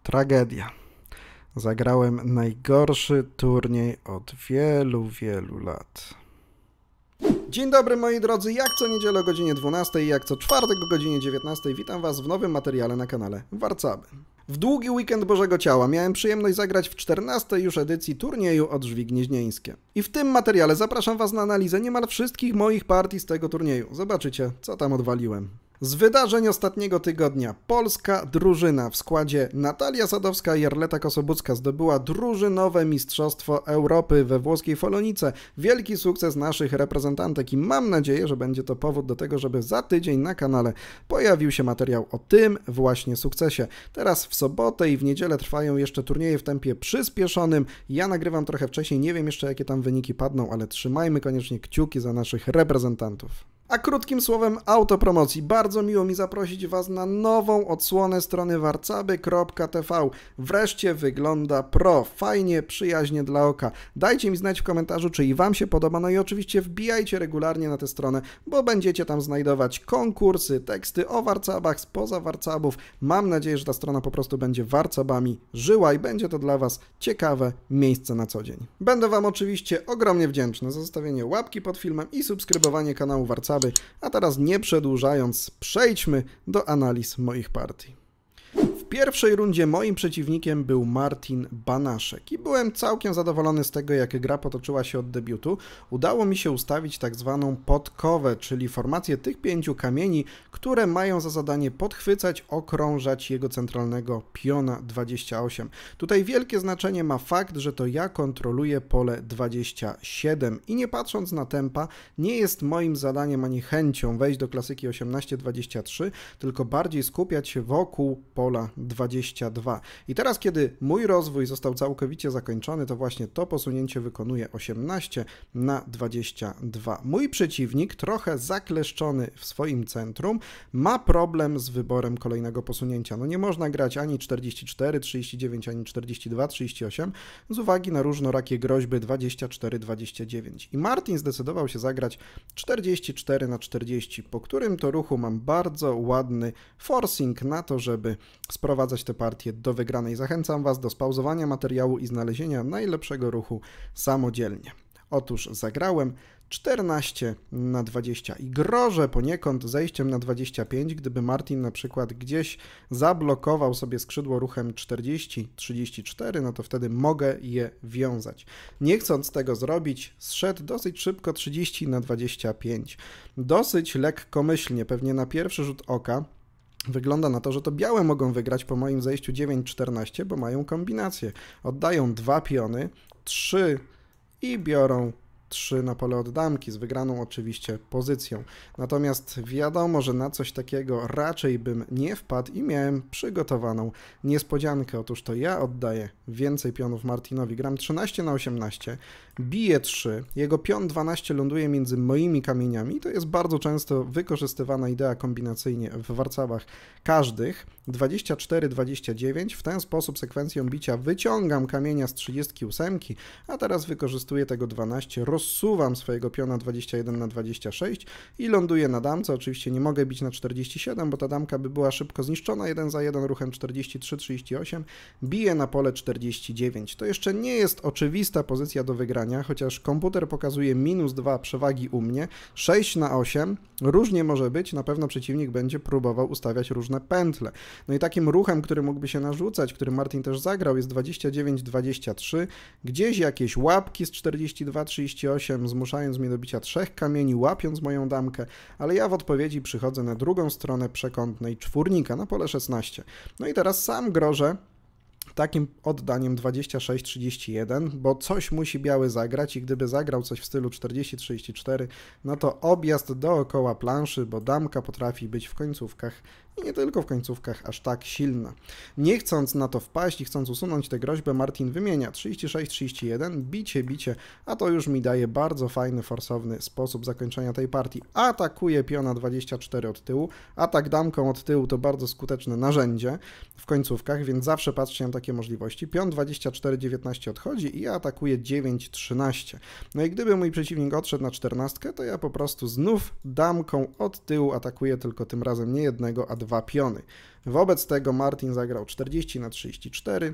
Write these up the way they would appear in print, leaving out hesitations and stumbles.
Tragedia. Zagrałem najgorszy turniej od wielu lat. Dzień dobry moi drodzy, jak co niedzielę o godzinie 12 i jak co czwartek o godzinie 19 witam was w nowym materiale na kanale Warcaby. W długi weekend Bożego Ciała miałem przyjemność zagrać w 14 już edycji turnieju o Drzwi Gnieźnieńskie. I w tym materiale zapraszam was na analizę niemal wszystkich moich partii z tego turnieju. Zobaczycie, co tam odwaliłem. Z wydarzeń ostatniego tygodnia polska drużyna w składzie Natalia Sadowska i Jarleta Kosobucka zdobyła drużynowe Mistrzostwo Europy we włoskiej Folonice. Wielki sukces naszych reprezentantek i mam nadzieję, że będzie to powód do tego, żeby za tydzień na kanale pojawił się materiał o tym właśnie sukcesie. Teraz w sobotę i w niedzielę trwają jeszcze turnieje w tempie przyspieszonym. Ja nagrywam trochę wcześniej, nie wiem jeszcze jakie tam wyniki padną, ale trzymajmy koniecznie kciuki za naszych reprezentantów. A krótkim słowem autopromocji. Bardzo miło mi zaprosić was na nową odsłonę strony warcaby.tv. Wreszcie wygląda pro. Fajnie, przyjaźnie dla oka. Dajcie mi znać w komentarzu, czy i wam się podoba. No i oczywiście wbijajcie regularnie na tę stronę, bo będziecie tam znajdować konkursy, teksty o warcabach, spoza warcabów. Mam nadzieję, że ta strona po prostu będzie warcabami żyła i będzie to dla was ciekawe miejsce na co dzień. Będę wam oczywiście ogromnie wdzięczny za zostawienie łapki pod filmem i subskrybowanie kanału Warcaby. A teraz nie przedłużając, przejdźmy do analiz moich partii. W pierwszej rundzie moim przeciwnikiem był Martin Banaszek i byłem całkiem zadowolony z tego, jak gra potoczyła się od debiutu. Udało mi się ustawić tak zwaną podkowę, czyli formację tych 5 kamieni, które mają za zadanie podchwycać, okrążać jego centralnego piona 28. Tutaj wielkie znaczenie ma fakt, że to ja kontroluję pole 27 i nie patrząc na tempa, nie jest moim zadaniem ani chęcią wejść do klasyki 18-23, tylko bardziej skupiać się wokół pola 22. I teraz, kiedy mój rozwój został całkowicie zakończony, to właśnie to posunięcie wykonuje 18 na 22. Mój przeciwnik, trochę zakleszczony w swoim centrum, ma problem z wyborem kolejnego posunięcia. No nie można grać ani 44, 39, ani 42, 38 z uwagi na różnorakie groźby 24, 29. I Martin zdecydował się zagrać 44 na 40, po którym to ruchu mam bardzo ładny forcing na to, żeby sprowadzać tę partię do wygranej. Zachęcam was do spauzowania materiału i znalezienia najlepszego ruchu samodzielnie. Otóż zagrałem 14 na 20 i grożę poniekąd zejściem na 25, gdyby Martin na przykład gdzieś zablokował sobie skrzydło ruchem 40-34, no to wtedy mogę je wiązać. Nie chcąc tego zrobić, zszedł dosyć szybko 30 na 25. Dosyć lekkomyślnie, pewnie na pierwszy rzut oka, wygląda na to, że to białe mogą wygrać po moim zejściu 9-14, bo mają kombinację. Oddają 2 piony, 3 i biorą 3 na pole od damki, z wygraną oczywiście pozycją. Natomiast wiadomo, że na coś takiego raczej bym nie wpadł i miałem przygotowaną niespodziankę. Otóż to ja oddaję więcej pionów Martinowi. Gram 13 na 18, biję 3, jego pion 12 ląduje między moimi kamieniami. To jest bardzo często wykorzystywana idea kombinacyjnie w warcabach każdych. 24-29, w ten sposób sekwencją bicia wyciągam kamienia z 38, a teraz wykorzystuję tego 12, rozsuwam swojego piona 21 na 26 i ląduję na damce. Oczywiście nie mogę bić na 47, bo ta damka by była szybko zniszczona 1 za 1 ruchem 43-38. Biję na pole 49. To jeszcze nie jest oczywista pozycja do wygrania, chociaż komputer pokazuje -2 przewagi u mnie, 6 na 8. Różnie może być, na pewno przeciwnik będzie próbował ustawiać różne pętle. No i takim ruchem, który mógłby się narzucać, który Martin też zagrał, jest 29-23. Gdzieś jakieś łapki z 42-38, zmuszając mnie do bicia 3 kamieni, łapiąc moją damkę, ale ja w odpowiedzi przychodzę na drugą stronę przekątnej czwórnika na pole 16. No i teraz sam grożę takim oddaniem 26-31, bo coś musi biały zagrać i gdyby zagrał coś w stylu 40-34, no to objazd dookoła planszy, bo damka potrafi być w końcówkach i nie tylko w końcówkach aż tak silna. Nie chcąc na to wpaść i chcąc usunąć tę groźbę, Martin wymienia 36-31, bicie, a to już mi daje bardzo fajny, forsowny sposób zakończenia tej partii. Atakuje piona 24 od tyłu, atak damką od tyłu to bardzo skuteczne narzędzie w końcówkach, więc zawsze patrzcie na takie możliwości. Pion 24-19 odchodzi i ja atakuję 9-13. No i gdyby mój przeciwnik odszedł na 14, to ja po prostu znów damką od tyłu atakuję, tylko tym razem nie jednego, a 2 2 piony. Wobec tego Martin zagrał 40 na 34.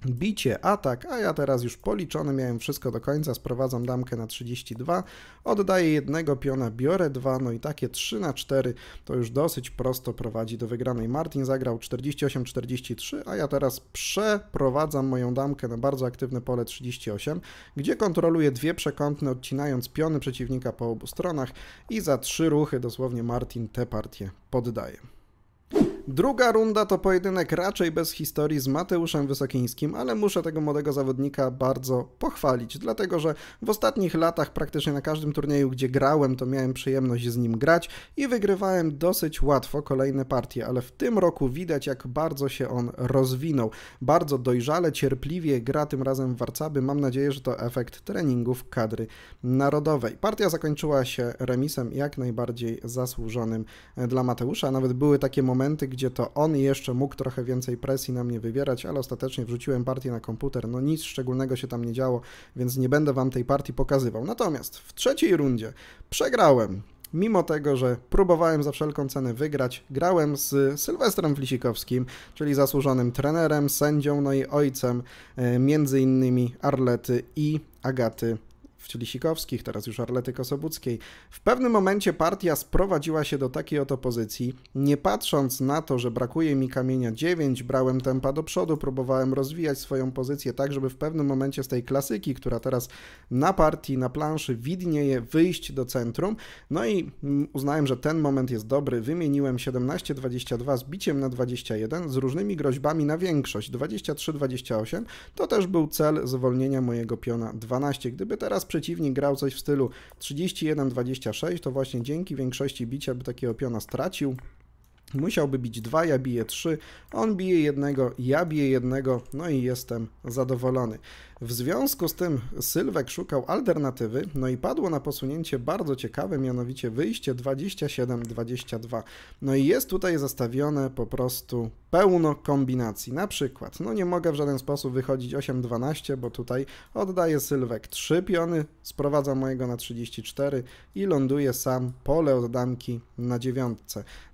Bicie, atak, a ja teraz już policzony miałem wszystko do końca, sprowadzam damkę na 32, oddaję jednego piona, biorę 2, no i takie 3 na 4 to już dosyć prosto prowadzi do wygranej. Martin zagrał 48-43, a ja teraz przeprowadzam moją damkę na bardzo aktywne pole 38, gdzie kontroluję dwie przekątne, odcinając piony przeciwnika po obu stronach i za 3 ruchy dosłownie Martin tę partię poddaje. Druga runda to pojedynek raczej bez historii z Mateuszem Wysokińskim, ale muszę tego młodego zawodnika bardzo pochwalić, dlatego że w ostatnich latach praktycznie na każdym turnieju, gdzie grałem, to miałem przyjemność z nim grać i wygrywałem dosyć łatwo kolejne partie, ale w tym roku widać, jak bardzo się on rozwinął. Bardzo dojrzale, cierpliwie gra tym razem w warcaby. Mam nadzieję, że to efekt treningów kadry narodowej. Partia zakończyła się remisem jak najbardziej zasłużonym dla Mateusza. Nawet były takie momenty, gdzie to on jeszcze mógł trochę więcej presji na mnie wywierać, ale ostatecznie wrzuciłem partię na komputer. No nic szczególnego się tam nie działo, więc nie będę wam tej partii pokazywał. Natomiast w trzeciej rundzie przegrałem. Mimo tego, że próbowałem za wszelką cenę wygrać, grałem z Sylwestrem Flisikowskim, czyli zasłużonym trenerem, sędzią, no i ojcem między innymi Arlety i Agaty Flisikowskich, teraz już Arlety Kosobuckiej. W pewnym momencie partia sprowadziła się do takiej oto pozycji. Nie patrząc na to, że brakuje mi kamienia 9, brałem tempa do przodu, próbowałem rozwijać swoją pozycję tak, żeby w pewnym momencie z tej klasyki, która teraz na partii, na planszy widnieje, wyjść do centrum. No i uznałem, że ten moment jest dobry. Wymieniłem 17-22 z biciem na 21 z różnymi groźbami na większość. 23-28 to też był cel zwolnienia mojego piona 12. Gdyby teraz przeciwnik grał coś w stylu 31-26, to właśnie dzięki większości bicia by takiego piona stracił. Musiałby bić 2, ja biję 3, on bije 1, ja biję 1, no i jestem zadowolony. W związku z tym Sylwek szukał alternatywy, no i padło na posunięcie bardzo ciekawe, mianowicie wyjście 27-22. No i jest tutaj zastawione po prostu pełno kombinacji. Na przykład, no nie mogę w żaden sposób wychodzić 8-12, bo tutaj oddaje Sylwek 3 piony, sprowadza mojego na 34 i ląduje sam pole od damki na 9.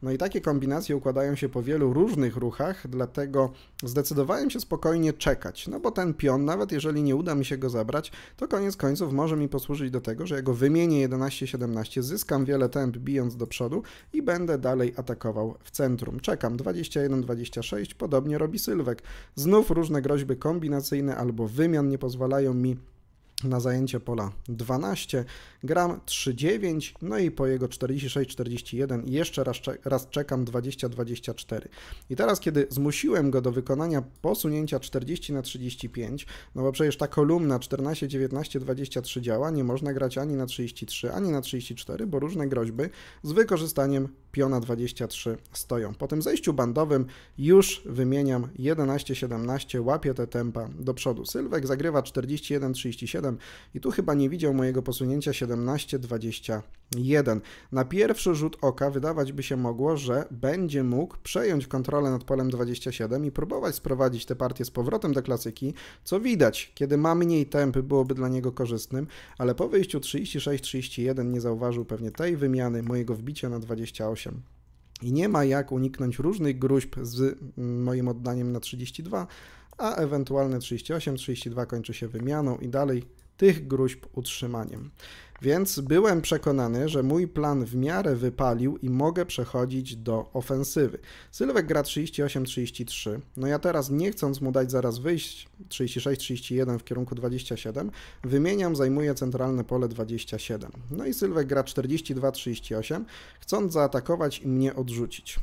No i takie kombinacje układają się po wielu różnych ruchach, dlatego zdecydowałem się spokojnie czekać, no bo ten pion, nawet jeżeli nie uda mi się go zabrać, to koniec końców może mi posłużyć do tego, że ja go wymienię 11-17, zyskam wiele temp bijąc do przodu i będę dalej atakował w centrum. Czekam 21-26, podobnie robi Sylwek. Znów różne groźby kombinacyjne albo wymian nie pozwalają mi na zajęcie pola 12, gram 3-9, no i po jego 46-41 jeszcze raz czekam 20-24. I teraz, kiedy zmusiłem go do wykonania posunięcia 40-35, no bo przecież ta kolumna 14, 19, 23 działa, nie można grać ani na 33, ani na 34, bo różne groźby z wykorzystaniem piona 23 stoją. Po tym zejściu bandowym już wymieniam 11-17, łapię te tempa do przodu. Sylwek zagrywa 41-37 i tu chyba nie widział mojego posunięcia 17-21. Na pierwszy rzut oka wydawać by się mogło, że będzie mógł przejąć kontrolę nad polem 27 i próbować sprowadzić tę partię z powrotem do klasyki, co widać, kiedy ma mniej tempy, byłoby dla niego korzystnym, ale po wyjściu 36-31 nie zauważył pewnie tej wymiany mojego wbicia na 28. I nie ma jak uniknąć różnych gruźb z moim oddaniem na 32, a ewentualne 38-32 kończy się wymianą i dalej tych gruźb utrzymaniem. Więc byłem przekonany, że mój plan w miarę wypalił i mogę przechodzić do ofensywy. Sylwek gra 38-33, no ja teraz nie chcąc mu dać zaraz wyjść 36-31 w kierunku 27, wymieniam, zajmuję centralne pole 27. No i Sylwek gra 42-38, chcąc zaatakować i mnie odrzucić.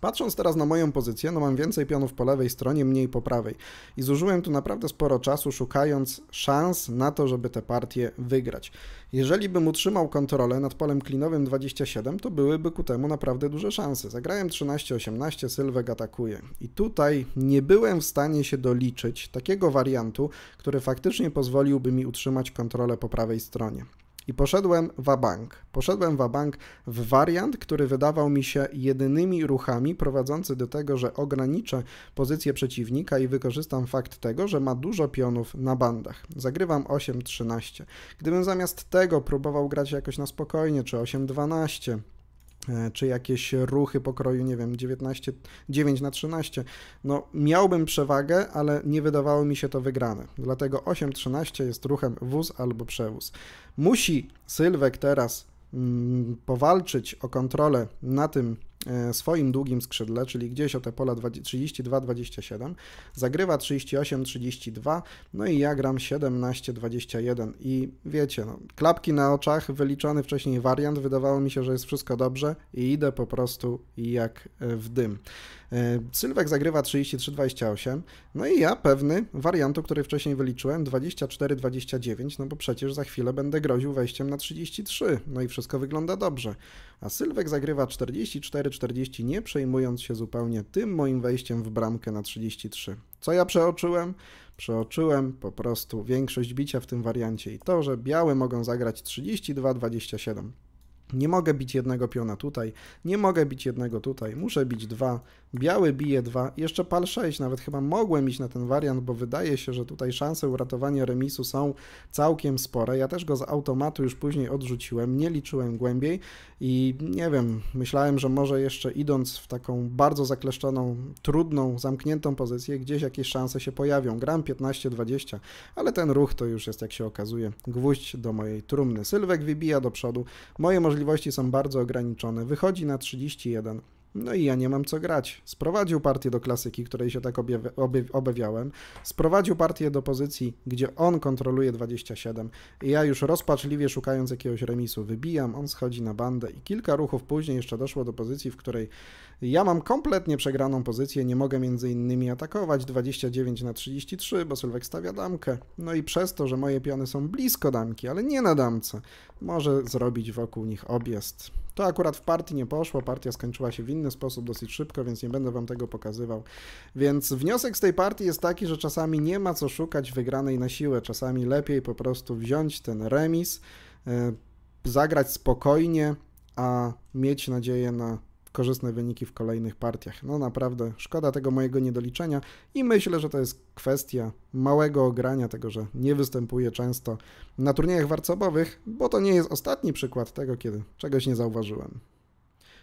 Patrząc teraz na moją pozycję, no mam więcej pionów po lewej stronie, mniej po prawej. I zużyłem tu naprawdę sporo czasu, szukając szans na to, żeby tę partię wygrać. Jeżeli bym utrzymał kontrolę nad polem klinowym 27, to byłyby ku temu naprawdę duże szanse. Zagrałem 13-18, Sylwek atakuje. I tutaj nie byłem w stanie się doliczyć takiego wariantu, który faktycznie pozwoliłby mi utrzymać kontrolę po prawej stronie. I poszedłem va-bank. Poszedłem va-bank w wariant, który wydawał mi się jedynymi ruchami prowadzący do tego, że ograniczę pozycję przeciwnika i wykorzystam fakt tego, że ma dużo pionów na bandach. Zagrywam 8-13. Gdybym zamiast tego próbował grać jakoś na spokojnie, czy 8-12, czy jakieś ruchy pokroju, nie wiem, 9/13, no miałbym przewagę, ale nie wydawało mi się to wygrane. Dlatego 8/13 jest ruchem wóz albo przewóz. Musi Sylwek teraz powalczyć o kontrolę na tym swoim długim skrzydle, czyli gdzieś o te pola 32-27, zagrywa 38-32, no i ja gram 17-21 i wiecie, no, klapki na oczach, wyliczony wcześniej wariant, wydawało mi się, że jest wszystko dobrze i idę po prostu jak w dym. Sylwek zagrywa 33-28, no i ja pewny wariantu, który wcześniej wyliczyłem, 24-29, no bo przecież za chwilę będę groził wejściem na 33, no i wszystko wygląda dobrze. A Sylwek zagrywa 44-40, nie przejmując się zupełnie tym moim wejściem w bramkę na 33. Co ja przeoczyłem? Przeoczyłem po prostu większość bicia w tym wariancie i to, że białe mogą zagrać 32-27. Nie mogę bić jednego piona tutaj, nie mogę bić jednego tutaj, muszę bić 2, biały bije 2, jeszcze pal 6, nawet chyba mogłem iść na ten wariant, bo wydaje się, że tutaj szanse uratowania remisu są całkiem spore. Ja też go z automatu już później odrzuciłem, nie liczyłem głębiej i nie wiem, myślałem, że może jeszcze idąc w taką bardzo zakleszczoną, trudną, zamkniętą pozycję, gdzieś jakieś szanse się pojawią. Gram 15-20, ale ten ruch to już jest, jak się okazuje, gwóźdź do mojej trumny. Sylwek wybija do przodu, moje możliwości są bardzo ograniczone, wychodzi na 31. No i ja nie mam co grać. Sprowadził partię do klasyki, której się tak obawiałem. Sprowadził partię do pozycji, gdzie on kontroluje 27. I ja już rozpaczliwie szukając jakiegoś remisu wybijam, on schodzi na bandę i kilka ruchów później jeszcze doszło do pozycji, w której ja mam kompletnie przegraną pozycję, nie mogę między innymi atakować 29/33, bo Sylwek stawia damkę. No i przez to, że moje piony są blisko damki, ale nie na damce, może zrobić wokół nich objazd. To akurat w partii nie poszło, partia skończyła się w inny sposób dosyć szybko, więc nie będę wam tego pokazywał. Więc wniosek z tej partii jest taki, że czasami nie ma co szukać wygranej na siłę, czasami lepiej po prostu wziąć ten remis, zagrać spokojnie, a mieć nadzieję na korzystne wyniki w kolejnych partiach. No naprawdę szkoda tego mojego niedoliczenia i myślę, że to jest kwestia małego ogrania, tego, że nie występuję często na turniejach warcobowych, bo to nie jest ostatni przykład tego, kiedy czegoś nie zauważyłem.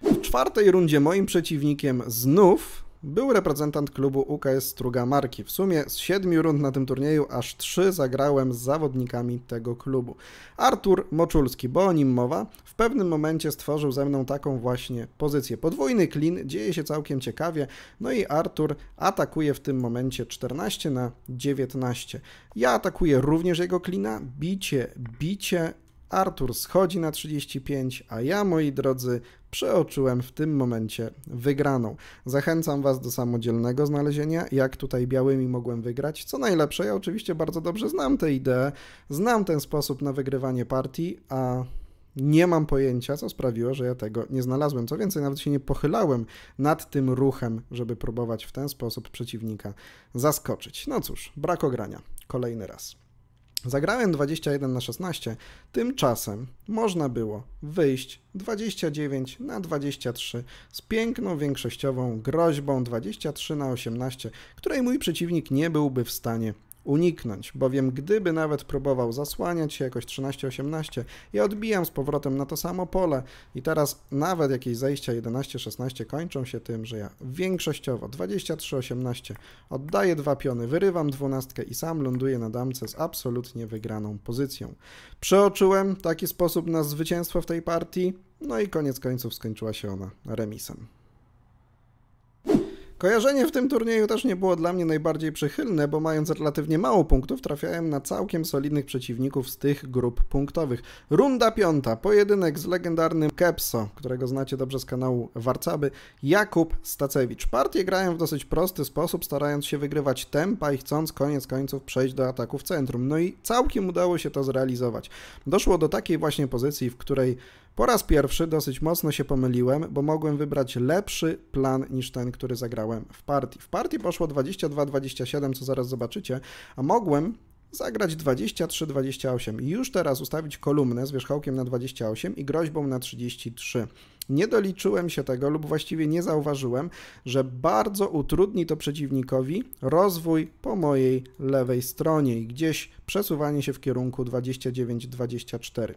W czwartej rundzie moim przeciwnikiem znów był reprezentant klubu UKS Struga Marki. W sumie z 7 rund na tym turnieju aż 3 zagrałem z zawodnikami tego klubu. Artur Moczulski, bo o nim mowa, w pewnym momencie stworzył ze mną taką właśnie pozycję. Podwójny klin, dzieje się całkiem ciekawie, no i Artur atakuje w tym momencie 14/19. Ja atakuję również jego klina, bicie, Artur schodzi na 35, a ja, moi drodzy, przeoczyłem w tym momencie wygraną. Zachęcam was do samodzielnego znalezienia, jak tutaj białymi mogłem wygrać. Co najlepsze, ja oczywiście bardzo dobrze znam tę ideę, znam ten sposób na wygrywanie partii, a nie mam pojęcia, co sprawiło, że ja tego nie znalazłem. Co więcej, nawet się nie pochylałem nad tym ruchem, żeby próbować w ten sposób przeciwnika zaskoczyć. No cóż, brak ogrania. Kolejny raz. Zagrałem 21/16, tymczasem można było wyjść 29/23 z piękną większościową groźbą 23/18, której mój przeciwnik nie byłby w stanie uniknąć, bowiem gdyby nawet próbował zasłaniać się jakoś 13-18, ja odbijam z powrotem na to samo pole i teraz nawet jakieś zejścia 11-16 kończą się tym, że ja większościowo 23-18 oddaję 2 piony, wyrywam 12 i sam ląduję na damce z absolutnie wygraną pozycją. Przeoczyłem taki sposób na zwycięstwo w tej partii, no i koniec końców skończyła się ona remisem. Kojarzenie w tym turnieju też nie było dla mnie najbardziej przychylne, bo mając relatywnie mało punktów, trafiałem na całkiem solidnych przeciwników z tych grup punktowych. Runda 5, pojedynek z legendarnym Kepso, którego znacie dobrze z kanału Warcaby, Jakub Stacewicz. Partię grałem w dosyć prosty sposób, starając się wygrywać tempa i chcąc koniec końców przejść do ataku w centrum. No i całkiem udało się to zrealizować. Doszło do takiej właśnie pozycji, w której po raz pierwszy dosyć mocno się pomyliłem, bo mogłem wybrać lepszy plan niż ten, który zagrałem w partii. W partii poszło 22-27, co zaraz zobaczycie, a mogłem zagrać 23-28 i już teraz ustawić kolumnę z wierzchołkiem na 28 i groźbą na 33. Nie doliczyłem się tego lub właściwie nie zauważyłem, że bardzo utrudni to przeciwnikowi rozwój po mojej lewej stronie i gdzieś przesuwanie się w kierunku 29-24.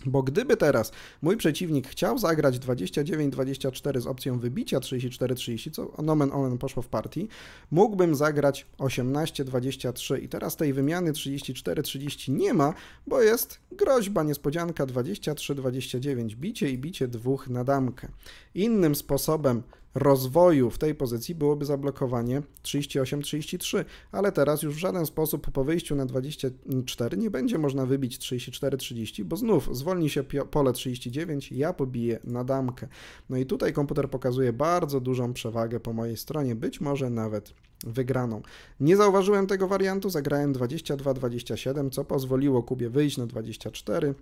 Bo gdyby teraz mój przeciwnik chciał zagrać 29-24 z opcją wybicia 34-30, co nomen omen poszło w partii, mógłbym zagrać 18-23 i teraz tej wymiany 34-30 nie ma, bo jest groźba, niespodzianka 23-29, bicie i bicie dwóch na damkę. Innym sposobem rozwoju w tej pozycji byłoby zablokowanie 38-33, ale teraz już w żaden sposób po wyjściu na 24 nie będzie można wybić 34-30, bo znów zwolni się pole 39, ja pobiję na damkę. No i tutaj komputer pokazuje bardzo dużą przewagę po mojej stronie, być może nawet wygraną. Nie zauważyłem tego wariantu, zagrałem 22-27, co pozwoliło Kubie wyjść na 24.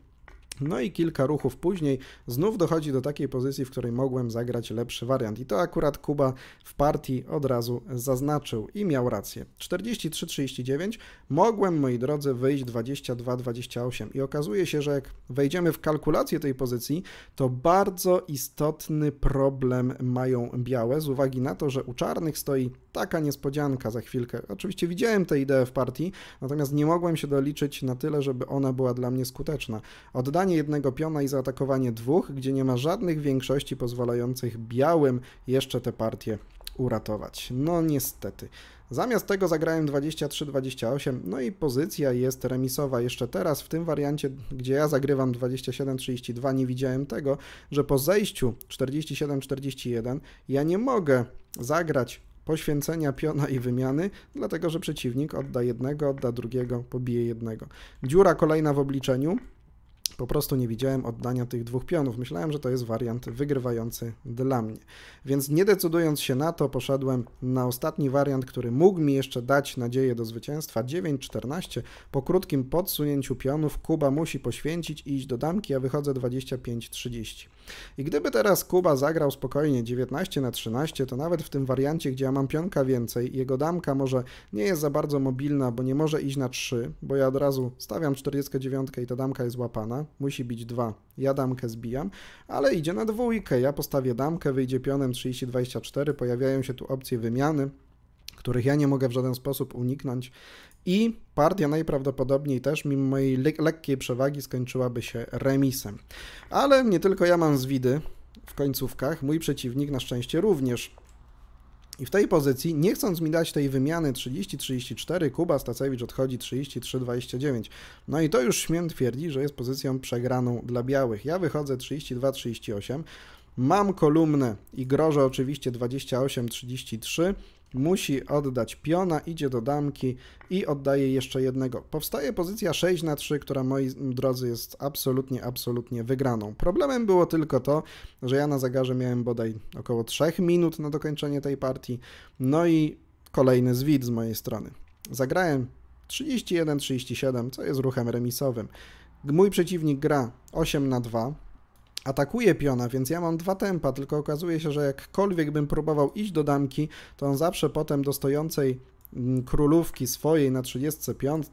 No i kilka ruchów później znów dochodzi do takiej pozycji, w której mogłem zagrać lepszy wariant. I to akurat Kuba w partii od razu zaznaczył i miał rację. 43-39 mogłem, moi drodzy, wyjść 22-28 i okazuje się, że jak wejdziemy w kalkulację tej pozycji, to bardzo istotny problem mają białe z uwagi na to, że u czarnych stoi taka niespodzianka za chwilkę. Oczywiście widziałem tę ideę w partii, natomiast nie mogłem się doliczyć na tyle, żeby ona była dla mnie skuteczna. Oddanie jednego piona i zaatakowanie dwóch, gdzie nie ma żadnych większości pozwalających białym jeszcze tę partię uratować. No niestety. Zamiast tego zagrałem 23-28, no i pozycja jest remisowa. Jeszcze teraz w tym wariancie, gdzie ja zagrywam 27-32, nie widziałem tego, że po zejściu 47-41 ja nie mogę zagrać poświęcenia piona i wymiany, dlatego że przeciwnik odda jednego, odda drugiego, pobije jednego. Dziura kolejna w obliczeniu. Po prostu nie widziałem oddania tych dwóch pionów. Myślałem, że to jest wariant wygrywający dla mnie. Więc nie decydując się na to, poszedłem na ostatni wariant, który mógł mi jeszcze dać nadzieję do zwycięstwa. 9-14. Po krótkim podsunięciu pionów Kuba musi poświęcić i iść do damki, a wychodzę 25-30. I gdyby teraz Kuba zagrał spokojnie 19-13, to nawet w tym wariancie, gdzie ja mam pionka więcej, jego damka może nie jest za bardzo mobilna, bo nie może iść na 3, bo ja od razu stawiam 49 i ta damka jest łapana, musi bić 2, ja damkę zbijam, ale idzie na dwójkę, ja postawię damkę, wyjdzie pionem 30-24, pojawiają się tu opcje wymiany, których ja nie mogę w żaden sposób uniknąć i partia najprawdopodobniej też, mimo mojej lekkiej przewagi, skończyłaby się remisem. Ale nie tylko ja mam zwidy w końcówkach, mój przeciwnik na szczęście również. I w tej pozycji, nie chcąc mi dać tej wymiany 30-34, Kuba Stacewicz odchodzi 33-29. No i to już śmiem twierdzić, że jest pozycją przegraną dla białych. Ja wychodzę 32-38, mam kolumnę i grożę oczywiście 28-33, musi oddać piona, idzie do damki i oddaje jeszcze jednego. Powstaje pozycja 6-3, która, moi drodzy, jest absolutnie wygraną. Problemem było tylko to, że ja na zegarze miałem bodaj około 3 minut na dokończenie tej partii, no i kolejny zwid z mojej strony. Zagrałem 31-37, co jest ruchem remisowym. Mój przeciwnik gra 8-2, atakuje piona, więc ja mam 2 tempa, tylko okazuje się, że jakkolwiek bym próbował iść do damki, to on zawsze potem do stojącej królówki swojej na 35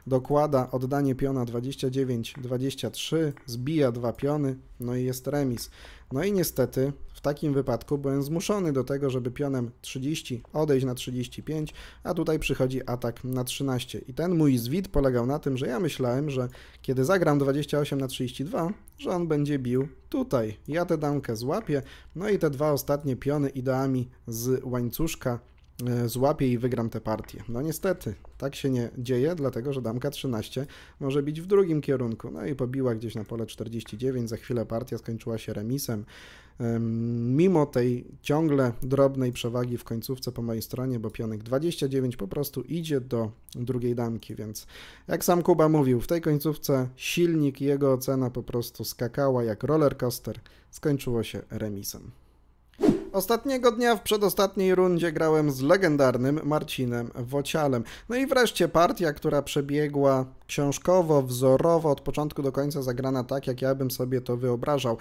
dokłada oddanie piona 29-23, zbija 2 piony, no i jest remis. No i niestety w takim wypadku byłem zmuszony do tego, żeby pionem 30 odejść na 35, a tutaj przychodzi atak na 13. I ten mój zwid polegał na tym, że ja myślałem, że kiedy zagram 28-32, że on będzie bił tutaj. Ja tę damkę złapię, no i te 2 ostatnie piony ideami z łańcuszka złapię i wygram tę partię. No niestety, tak się nie dzieje, dlatego że damka 13 może bić w drugim kierunku. No i pobiła gdzieś na pole 49, za chwilę partia skończyła się remisem. Mimo tej ciągle drobnej przewagi w końcówce po mojej stronie, bo pionek 29 po prostu idzie do drugiej damki, więc jak sam Kuba mówił, w tej końcówce silnik i jego ocena po prostu skakała jak roller coaster, skończyło się remisem. Ostatniego dnia w przedostatniej rundzie grałem z legendarnym Marcinem Wocialem. No i wreszcie partia, która przebiegła książkowo, wzorowo, od początku do końca zagrana tak, jak ja bym sobie to wyobrażał.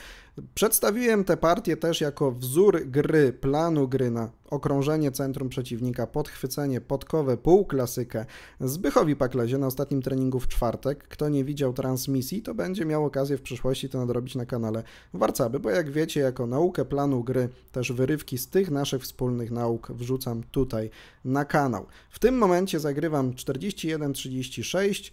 Przedstawiłem tę partię też jako wzór gry, planu gry na okrążenie centrum przeciwnika, podchwycenie, podkowę, półklasykę Zbychowi Paklezie na ostatnim treningu w czwartek. Kto nie widział transmisji, to będzie miał okazję w przyszłości to nadrobić na kanale Warcaby, bo jak wiecie, jako naukę planu gry też wyrywki z tych naszych wspólnych nauk wrzucam tutaj na kanał. W tym momencie zagrywam 41-36,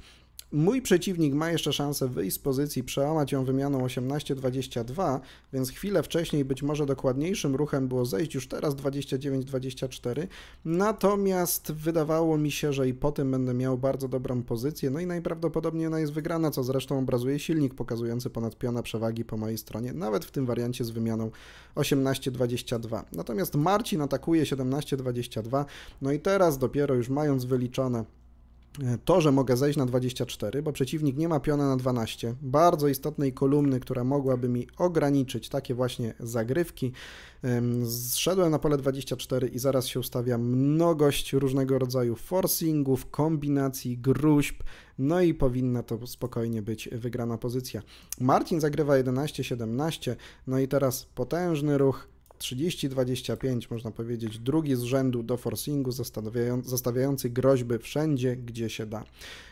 Mój przeciwnik ma jeszcze szansę wyjść z pozycji, przełamać ją wymianą 18-22, więc chwilę wcześniej być może dokładniejszym ruchem było zejść już teraz 29-24, natomiast wydawało mi się, że i po tym będę miał bardzo dobrą pozycję, no i najprawdopodobniej ona jest wygrana, co zresztą obrazuje silnik pokazujący ponad piona przewagi po mojej stronie, nawet w tym wariancie z wymianą 18-22. Natomiast Marcin atakuje 17-22, no i teraz dopiero już mając wyliczone to, że mogę zejść na 24, bo przeciwnik nie ma piona na 12, bardzo istotnej kolumny, która mogłaby mi ograniczyć takie właśnie zagrywki. Zszedłem na pole 24 i zaraz się ustawia mnogość różnego rodzaju forcingów, kombinacji, gruźb, no i powinna to spokojnie być wygrana pozycja. Marcin zagrywa 11-17, no i teraz potężny ruch, 30-25, można powiedzieć, drugi z rzędu do forcingu, zostawiający groźby wszędzie, gdzie się da.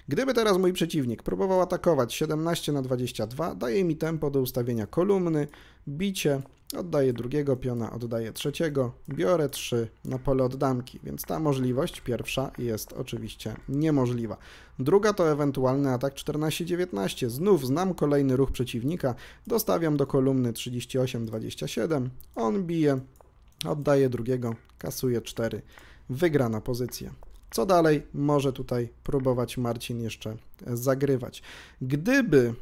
Gdyby teraz mój przeciwnik próbował atakować 17-22, daje mi tempo do ustawienia kolumny, bicie, oddaję drugiego piona, oddaję trzeciego, biorę 3 na pole oddamki, więc ta możliwość pierwsza jest oczywiście niemożliwa. Druga to ewentualny atak 14-19. Znów znam kolejny ruch przeciwnika, dostawiam do kolumny 38-27, on bije, oddaję drugiego, kasuję 4, wygrana pozycja. Co dalej? Może tutaj próbować Marcin jeszcze zagrywać. Gdyby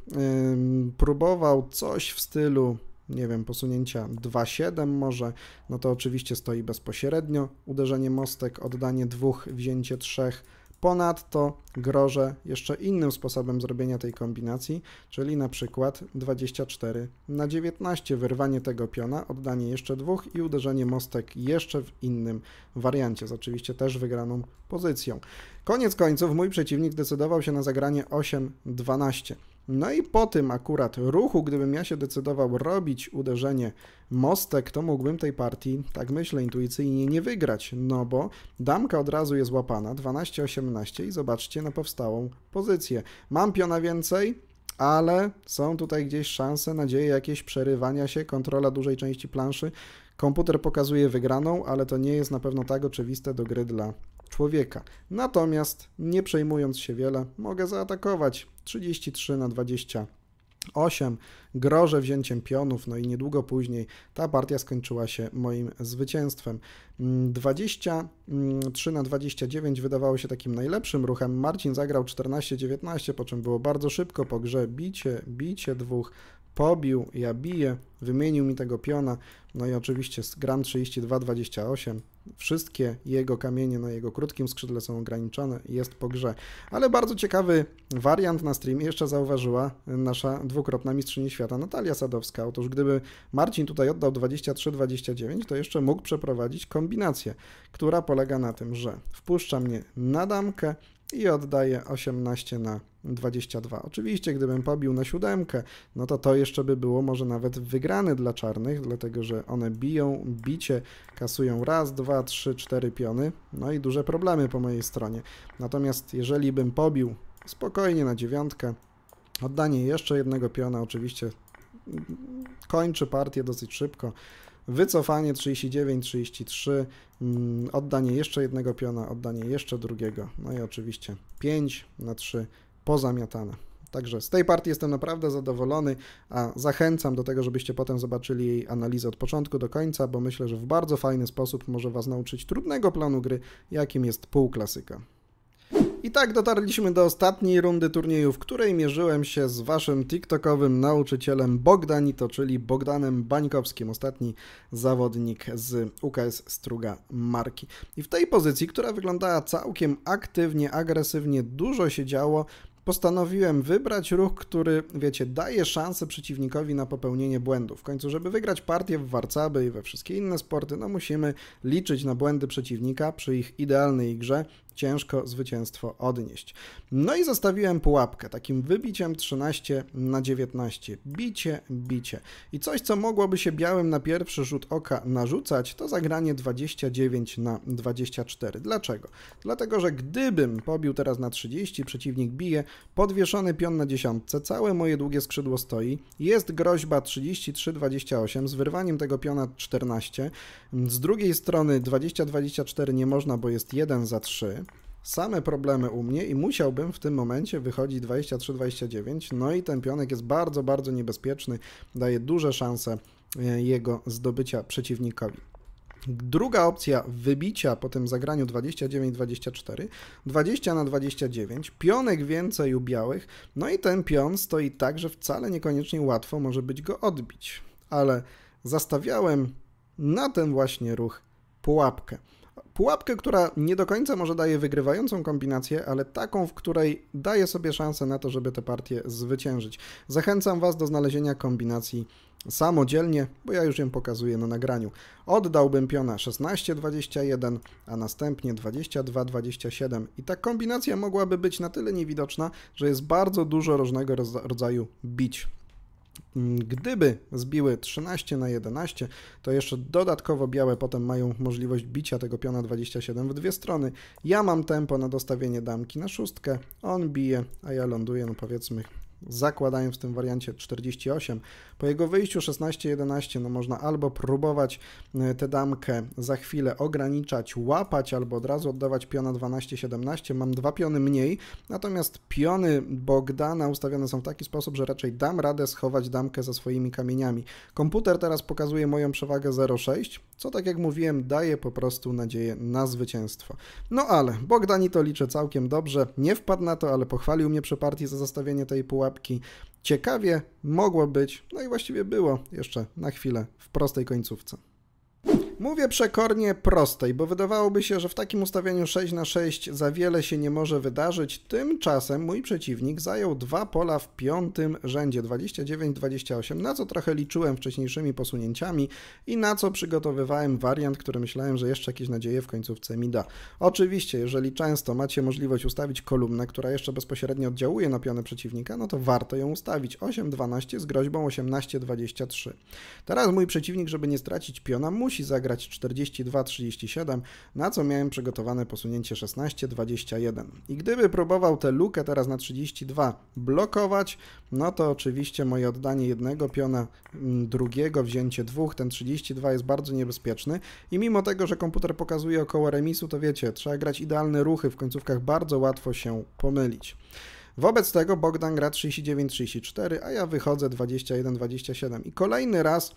próbował coś w stylu, nie wiem, posunięcia 2-7 może, no to oczywiście stoi bezpośrednio, uderzenie mostek, oddanie 2, wzięcie 3. Ponadto grożę jeszcze innym sposobem zrobienia tej kombinacji, czyli na przykład 24-19, wyrwanie tego piona, oddanie jeszcze 2 i uderzenie mostek jeszcze w innym wariancie, z oczywiście też wygraną pozycją. Koniec końców mój przeciwnik decydował się na zagranie 8-12. No i po tym akurat ruchu, gdybym ja się decydował robić uderzenie mostek, to mógłbym tej partii, tak myślę intuicyjnie, nie wygrać, no bo damka od razu jest łapana, 12-18 i zobaczcie na powstałą pozycję. Mam piona więcej, ale są tutaj gdzieś szanse, nadzieje jakieś przerywania się, kontrola dużej części planszy. Komputer pokazuje wygraną, ale to nie jest na pewno tak oczywiste do gry dla człowieka. Natomiast nie przejmując się wiele, mogę zaatakować 33-28, grożę wzięciem pionów, no i niedługo później ta partia skończyła się moim zwycięstwem. 23-29 wydawało się takim najlepszym ruchem. Marcin zagrał 14-19, po czym było bardzo szybko po grze bicie 2, pobił, ja biję, wymienił mi tego piona, no i oczywiście gram 32-28, wszystkie jego kamienie na jego krótkim skrzydle są ograniczone, jest po grze. Ale bardzo ciekawy wariant na streamie jeszcze zauważyła nasza dwukrotna mistrzyni świata Natalia Sadowska. Otóż gdyby Marcin tutaj oddał 23-29, to jeszcze mógł przeprowadzić kombinację, która polega na tym, że wpuszcza mnie na damkę i oddaje 18-22. Oczywiście, gdybym pobił na 7, no to jeszcze by było może nawet wygrane dla czarnych, dlatego że one biją, bicie, kasują raz, 2, 3, 4 piony, no i duże problemy po mojej stronie. Natomiast jeżeli bym pobił spokojnie na 9, oddanie jeszcze jednego piona, oczywiście kończy partię dosyć szybko, wycofanie 39-33, oddanie jeszcze jednego piona, oddanie jeszcze drugiego, no i oczywiście 5-3 pozamiatane. Także z tej partii jestem naprawdę zadowolony, a zachęcam do tego, żebyście potem zobaczyli jej analizę od początku do końca, bo myślę, że w bardzo fajny sposób może Was nauczyć trudnego planu gry, jakim jest półklasyka. I tak dotarliśmy do ostatniej rundy turnieju, w której mierzyłem się z waszym tiktokowym nauczycielem Bogdanito, czyli Bogdanem Bańkowskim, ostatni zawodnik z UKS Struga Marki. I w tej pozycji, która wyglądała całkiem aktywnie, agresywnie, dużo się działo, postanowiłem wybrać ruch, który, wiecie, daje szansę przeciwnikowi na popełnienie błędów. W końcu, żeby wygrać partię w warcaby i we wszystkie inne sporty, no musimy liczyć na błędy przeciwnika. Przy ich idealnej grze ciężko zwycięstwo odnieść. No i zostawiłem pułapkę takim wybiciem 13-19. Bicie. I coś, co mogłoby się białym na pierwszy rzut oka narzucać, to zagranie 29-24. Dlaczego? Dlatego, że gdybym pobił teraz na 30, przeciwnik bije, podwieszony pion na 10, całe moje długie skrzydło stoi, jest groźba 33-28 z wyrwaniem tego piona 14, z drugiej strony 20-24 nie można, bo jest 1 za 3, same problemy u mnie i musiałbym w tym momencie wychodzić 23-29, no i ten pionek jest bardzo, bardzo niebezpieczny, daje duże szanse jego zdobycia przeciwnikowi. Druga opcja wybicia po tym zagraniu 29-24, 20/29, pionek więcej u białych, no i ten pion stoi tak, że wcale niekoniecznie łatwo może być go odbić, ale zastawiałem na ten właśnie ruch pułapkę. Pułapkę, która nie do końca może daje wygrywającą kombinację, ale taką, w której daje sobie szansę na to, żeby tę partię zwyciężyć. Zachęcam Was do znalezienia kombinacji samodzielnie, bo ja już ją pokazuję na nagraniu. Oddałbym piona 16-21, a następnie 22-27 i ta kombinacja mogłaby być na tyle niewidoczna, że jest bardzo dużo różnego rodzaju bić. Gdyby zbiły 13/11, to jeszcze dodatkowo białe potem mają możliwość bicia tego piona 27 w dwie strony. Ja mam tempo na dostawienie damki na szóstkę, on bije, a ja ląduję, no powiedzmy, zakładając w tym wariancie 48. Po jego wyjściu 16-11, no można albo próbować tę damkę za chwilę ograniczać, łapać, albo od razu oddawać piona 12-17. Mam dwa piony mniej, natomiast piony Bogdana ustawione są w taki sposób, że raczej dam radę schować damkę za swoimi kamieniami. Komputer teraz pokazuje moją przewagę 0,6, co tak jak mówiłem daje po prostu nadzieję na zwycięstwo. No ale Bogdanito liczę całkiem dobrze, nie wpadł na to, ale pochwalił mnie przy partii za zastawienie tej pułapki. Ciekawie mogło być, no i właściwie było jeszcze na chwilę w prostej końcówce. Mówię przekornie prostej, bo wydawałoby się, że w takim ustawieniu 6/6 za wiele się nie może wydarzyć. Tymczasem mój przeciwnik zajął dwa pola w piątym rzędzie, 29-28, na co trochę liczyłem wcześniejszymi posunięciami i na co przygotowywałem wariant, który myślałem, że jeszcze jakieś nadzieje w końcówce mi da. Oczywiście, jeżeli często macie możliwość ustawić kolumnę, która jeszcze bezpośrednio oddziałuje na piony przeciwnika, no to warto ją ustawić 8-12 z groźbą 18-23. Teraz mój przeciwnik, żeby nie stracić piona, musi zagrać 42-37, na co miałem przygotowane posunięcie 16-21. I gdyby próbował tę lukę teraz na 32 blokować, no to oczywiście moje oddanie jednego piona, drugiego, wzięcie dwóch, ten 32 jest bardzo niebezpieczny i mimo tego, że komputer pokazuje około remisu, to wiecie, trzeba grać idealne ruchy, w końcówkach bardzo łatwo się pomylić. Wobec tego Bogdan gra 39-34, a ja wychodzę 21-27 i kolejny raz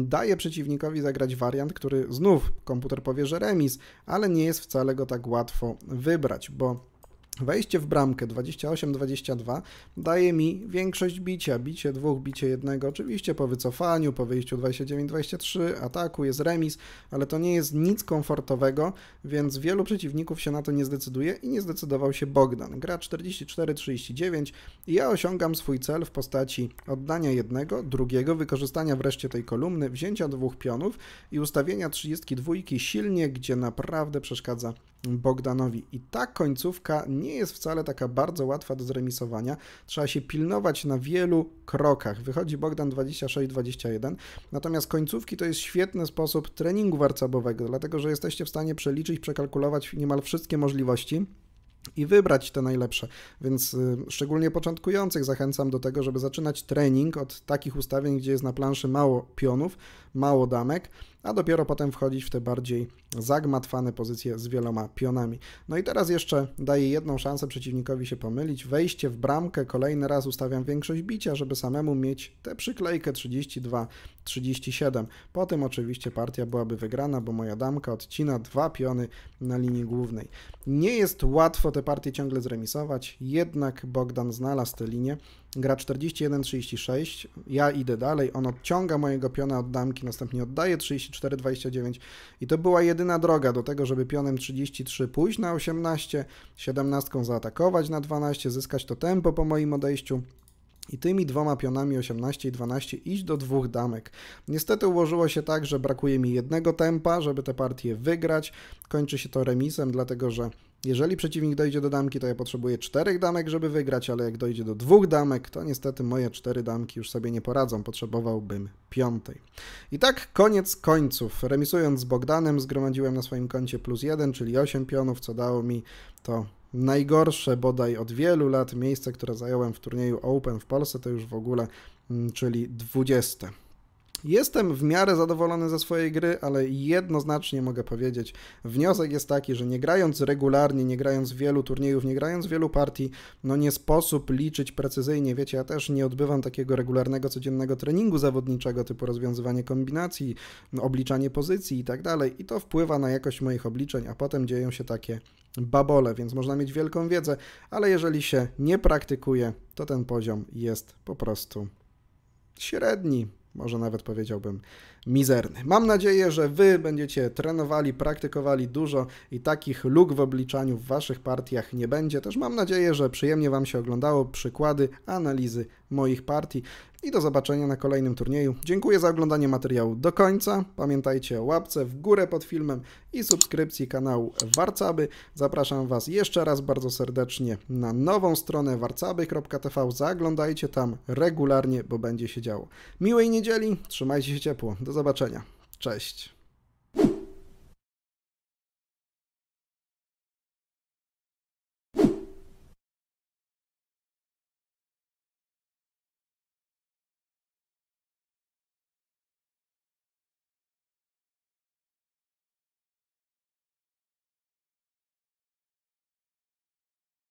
daję przeciwnikowi zagrać wariant, który znów komputer powie, że remis, ale nie jest wcale go tak łatwo wybrać, bo wejście w bramkę 28-22 daje mi większość bicia, bicie dwóch, bicie jednego, oczywiście po wycofaniu, po wyjściu 29-23, ataku jest remis, ale to nie jest nic komfortowego, więc wielu przeciwników się na to nie zdecyduje i nie zdecydował się Bogdan. Gra 44-39 i ja osiągam swój cel w postaci oddania jednego, drugiego, wykorzystania wreszcie tej kolumny, wzięcia dwóch pionów i ustawienia 32 silnie, gdzie naprawdę przeszkadza Bogdanowi. I ta końcówka nie jest wcale taka bardzo łatwa do zremisowania. Trzeba się pilnować na wielu krokach. Wychodzi Bogdan 26-21, natomiast końcówki to jest świetny sposób treningu warcabowego, dlatego że jesteście w stanie przeliczyć, przekalkulować niemal wszystkie możliwości i wybrać te najlepsze, więc szczególnie początkujących zachęcam do tego, żeby zaczynać trening od takich ustawień, gdzie jest na planszy mało pionów, mało damek, a dopiero potem wchodzić w te bardziej zagmatwane pozycje z wieloma pionami. No i teraz jeszcze daję jedną szansę przeciwnikowi się pomylić. Wejście w bramkę, kolejny raz ustawiam większość bicia, żeby samemu mieć tę przyklejkę 32-37. Potem oczywiście partia byłaby wygrana, bo moja damka odcina dwa piony na linii głównej. Nie jest łatwo tę partię ciągle zremisować, jednak Bogdan znalazł tę linię. Gra 41-36, ja idę dalej, on odciąga mojego piona od damki, następnie oddaje 34-29 i to była jedyna droga do tego, żeby pionem 33 pójść na 18, 17 zaatakować na 12, zyskać to tempo po moim odejściu i tymi dwoma pionami 18 i 12 iść do dwóch damek. Niestety ułożyło się tak, że brakuje mi jednego tempa, żeby tę partię wygrać. Kończy się to remisem, dlatego że jeżeli przeciwnik dojdzie do damki, to ja potrzebuję 4 damek, żeby wygrać, ale jak dojdzie do 2 damek, to niestety moje 4 damki już sobie nie poradzą, potrzebowałbym 5. I tak koniec końców. Remisując z Bogdanem zgromadziłem na swoim koncie +1, czyli 8 pionów, co dało mi to najgorsze bodaj od wielu lat miejsce, które zająłem w turnieju Open w Polsce, to już w ogóle, czyli 20. Jestem w miarę zadowolony ze swojej gry, ale jednoznacznie mogę powiedzieć, wniosek jest taki, że nie grając regularnie, nie grając wielu turniejów, nie grając wielu partii, no nie sposób liczyć precyzyjnie. Wiecie, ja też nie odbywam takiego regularnego, codziennego treningu zawodniczego typu rozwiązywanie kombinacji, obliczanie pozycji i tak dalej i to wpływa na jakość moich obliczeń, a potem dzieją się takie babole, więc można mieć wielką wiedzę, ale jeżeli się nie praktykuje, to ten poziom jest po prostu średni. Może nawet powiedziałbym mizerny. Mam nadzieję, że Wy będziecie trenowali, praktykowali dużo i takich luk w obliczaniu w Waszych partiach nie będzie. Też mam nadzieję, że przyjemnie Wam się oglądało przykłady, analizy moich partii i do zobaczenia na kolejnym turnieju. Dziękuję za oglądanie materiału do końca. Pamiętajcie o łapce w górę pod filmem i subskrypcji kanału Warcaby. Zapraszam Was jeszcze raz bardzo serdecznie na nową stronę warcaby.tv. Zaglądajcie tam regularnie, bo będzie się działo. Miłej niedzieli, trzymajcie się ciepło. Do zobaczenia. Cześć.